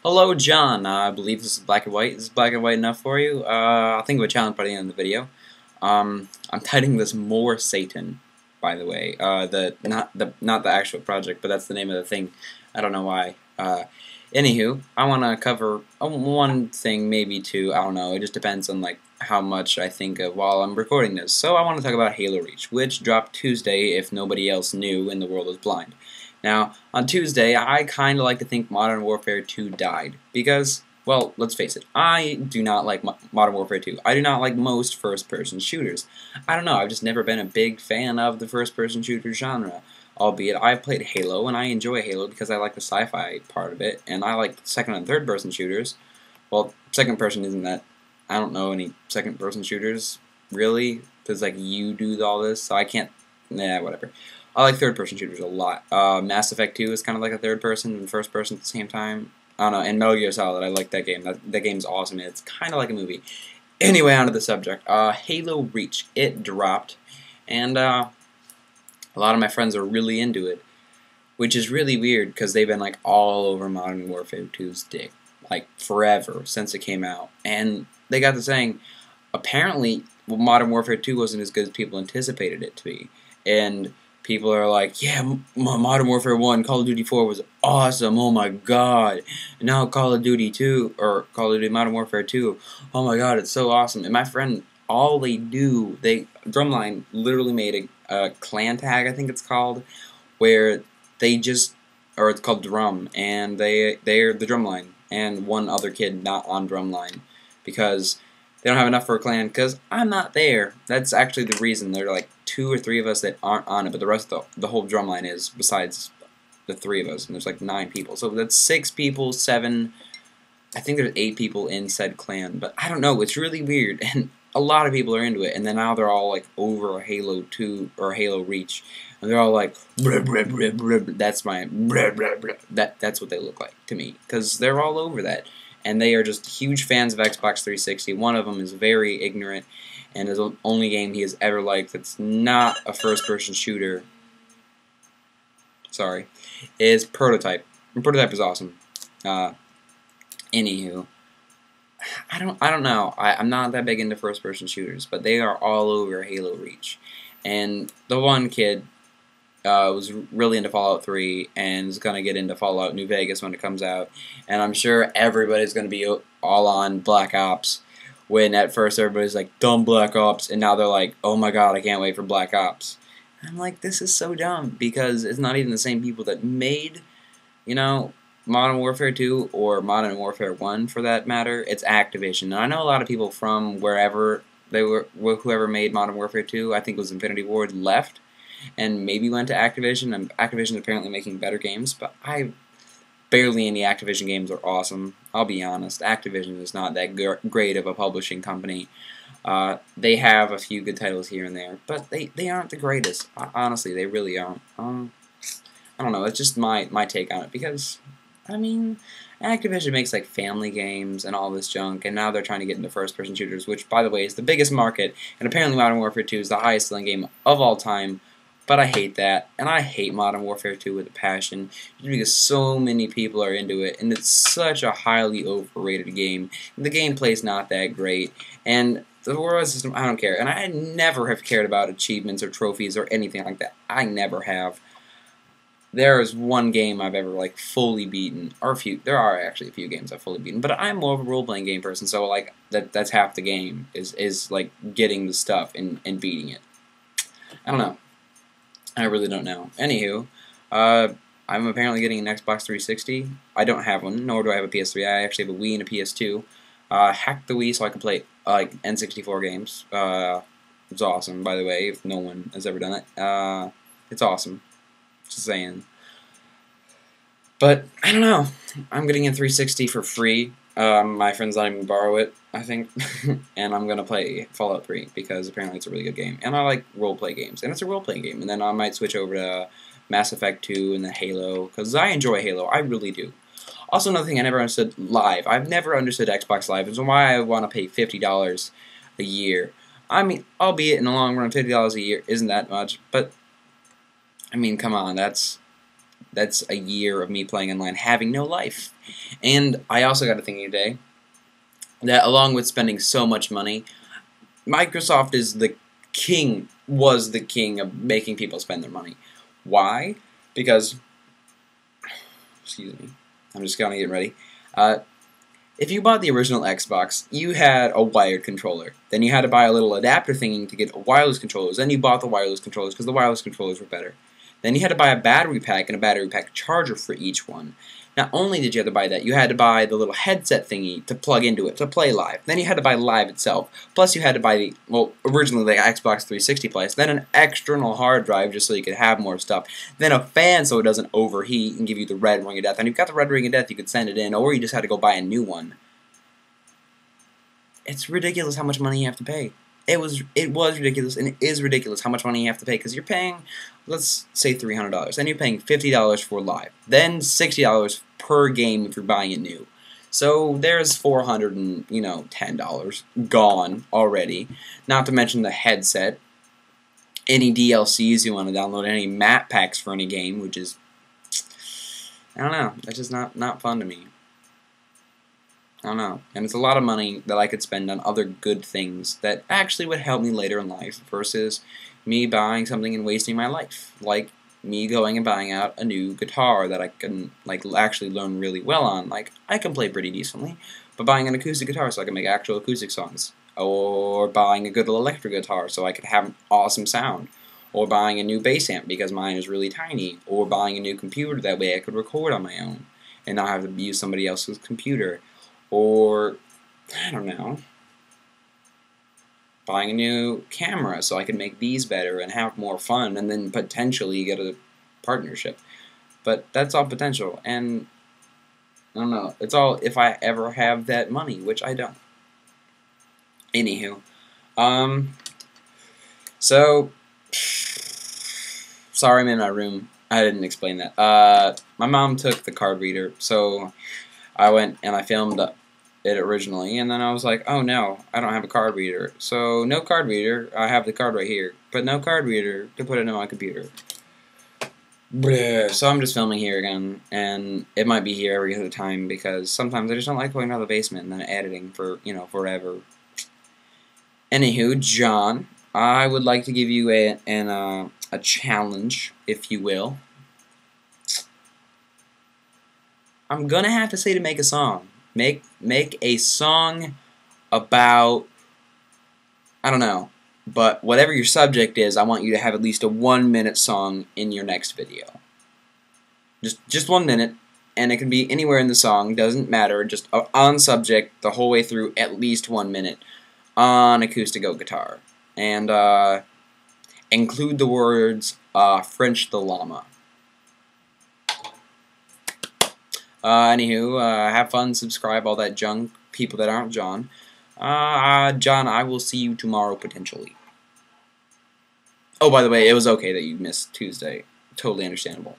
Hello, John. I believe this is black and white. Is black and white enough for you? I'll think of a challenge by the end of the video. I'm titling this "More Satan," by the way. Not the actual project, but that's the name of the thing. I don't know why. Anywho, I want to cover one thing, maybe two. I don't know. It just depends on like how much I think of while I'm recording this. So I want to talk about Halo Reach, which dropped Tuesday if nobody else knew and the world was blind. Now, on Tuesday, I kind of like to think Modern Warfare 2 died, because, well, let's face it, I do not like Modern Warfare 2. I do not like most first-person shooters. I don't know, I've just never been a big fan of the first-person shooter genre, albeit I've played Halo, and I enjoy Halo because I like the sci-fi part of it, and I like second and third-person shooters. Well, second-person isn't that, I don't know any second-person shooters, really, because, like, you do all this, so I can't, whatever. I like third-person shooters a lot. Mass Effect 2 is kind of like a third-person and first-person at the same time. I don't know, and Metal Gear Solid, I like that game. That game's awesome, and it's kind of like a movie. Anyway, on to the subject. Halo Reach, it dropped, and a lot of my friends are really into it, which is really weird, because they've been, like, all over Modern Warfare 2's dick, like, forever, since it came out. And they got to saying, apparently, Modern Warfare 2 wasn't as good as people anticipated it to be, and people are like, yeah, Modern Warfare 1, Call of Duty 4 was awesome, oh my god. And now Call of Duty 2, or Call of Duty Modern Warfare 2, oh my god, it's so awesome. And my friend, all they do, Drumline literally made a clan tag, I think it's called, where they just, or it's called Drum, and they're the Drumline, and one other kid not on Drumline, because they don't have enough for a clan, because I'm not there. That's actually the reason. There are like 2 or 3 of us that aren't on it, but the rest of the whole drumline is, besides the 3 of us, and there's like 9 people. So that's 6 people, 7, I think there's 8 people in said clan, but I don't know, it's really weird, and a lot of people are into it, and then now they're all like over Halo 2, or Halo Reach, and they're all like, bleh, bleh, bleh, bleh, that's my, bleh, bleh, bleh. That's what they look like to me, because they're all over that. And they are just huge fans of Xbox 360. One of them is very ignorant, and is the only game he has ever liked that's not a first-person shooter, sorry, is Prototype. And Prototype is awesome. Anywho, I don't know. I'm not that big into first-person shooters, but they are all over Halo Reach. And the one kid was really into Fallout 3 and is going to get into Fallout New Vegas when it comes out. And I'm sure everybody's going to be all on Black Ops, when at first everybody's like, dumb Black Ops, and now they're like, oh my god, I can't wait for Black Ops. And I'm like, this is so dumb, because it's not even the same people that made, you know, Modern Warfare 2 or Modern Warfare 1 for that matter. It's Activision. And I know a lot of people from wherever they were, whoever made Modern Warfare 2, I think it was Infinity Ward, left and maybe went to Activision, and Activision is apparently making better games, but barely any Activision games are awesome. I'll be honest, Activision is not that great of a publishing company. They have a few good titles here and there, but they aren't the greatest. Honestly, they really aren't. I don't know, it's just my take on it, because, I mean, Activision makes like family games and all this junk, and now they're trying to get into first-person shooters, which, by the way, is the biggest market, and apparently Modern Warfare 2 is the highest-selling game of all time. But I hate that, and I hate Modern Warfare 2 with a passion, because so many people are into it, and it's such a highly overrated game. The gameplay's not that great, and the reward system, I don't care. And I never have cared about achievements or trophies or anything like that. I never have. There is one game I've ever like fully beaten, or a few. There are actually a few games I've fully beaten, but I'm more of a role-playing game person, so like that's half the game is like getting the stuff and beating it. I don't know. I really don't know. Anywho, I'm apparently getting an Xbox 360. I don't have one, nor do I have a PS3. I actually have a Wii and a PS2. Hacked the Wii so I can play like N64 games. It's awesome, by the way, if no one has ever done it. It's awesome. Just saying. But, I don't know. I'm getting a 360 for free. My friend's letting me borrow it, I think, and I'm going to play Fallout 3, because apparently it's a really good game, and I like role-play games, and it's a role-playing game, and then I might switch over to Mass Effect 2 and then Halo, because I enjoy Halo, I really do. Also, another thing I never understood, Live. I've never understood Xbox Live, and so why I want to pay $50 a year. I mean, albeit in the long run, $50 a year isn't that much, but, I mean, come on, that's That's a year of me playing online having no life. And I also got to thinking today that along with spending so much money, Microsoft was the king of making people spend their money. Why? Because, excuse me, I'm just going to get ready. If you bought the original Xbox, you had a wired controller. Then you had to buy a little adapter thingy to get wireless controllers. Then you bought the wireless controllers because the wireless controllers were better. Then you had to buy a battery pack and a battery pack charger for each one. Not only did you have to buy that, you had to buy the little headset thingy to plug into it to play live. Then you had to buy live itself. Plus you had to buy the, well, originally the Xbox 360 place. Then an external hard drive just so you could have more stuff. Then a fan so it doesn't overheat and give you the red ring of death. And if you've got the red ring of death, you could send it in, or you just had to go buy a new one. It's ridiculous how much money you have to pay. It was ridiculous, and it is ridiculous how much money you have to pay, because you're paying, let's say $300, then you're paying $50 for live, then $60 per game if you're buying it new. So there's $410 gone already, not to mention the headset, any DLCs you want to download, any map packs for any game, which is, I don't know, that's just not fun to me. I don't know. And it's a lot of money that I could spend on other good things that actually would help me later in life versus me buying something and wasting my life. Like me going and buying out a new guitar that I can actually learn really well on. Like, I can play pretty decently, but buying an acoustic guitar so I can make actual acoustic songs. Or buying a good electric guitar so I could have an awesome sound. Or buying a new bass amp because mine is really tiny. Or buying a new computer, that way I could record on my own and not have to use somebody else's computer. Or, I don't know, buying a new camera so I can make these better and have more fun and then potentially get a partnership. But that's all potential, and I don't know, it's all if I ever have that money, which I don't. Anywho, so, sorry I'm in my room, I didn't explain that. My mom took the card reader, so I went and I filmed it originally, and then I was like, oh no, I don't have a card reader. So, no card reader, I have the card right here, but no card reader to put it in my computer. So I'm just filming here again, and it might be here every other time, because sometimes I just don't like going down the basement and then editing for, forever. Anywho, John, I would like to give you a challenge, if you will. I'm gonna have to say to make a song. Make a song about, I don't know, but whatever your subject is, I want you to have at least a 1-minute song in your next video. Just 1 minute, and it can be anywhere in the song, doesn't matter, just on subject the whole way through, at least 1 minute, on acoustic guitar. And include the words, French the Llama. Anywho, have fun, subscribe, all that junk, people that aren't John. John, I will see you tomorrow, potentially. Oh, by the way, it was okay that you missed Tuesday. Totally understandable.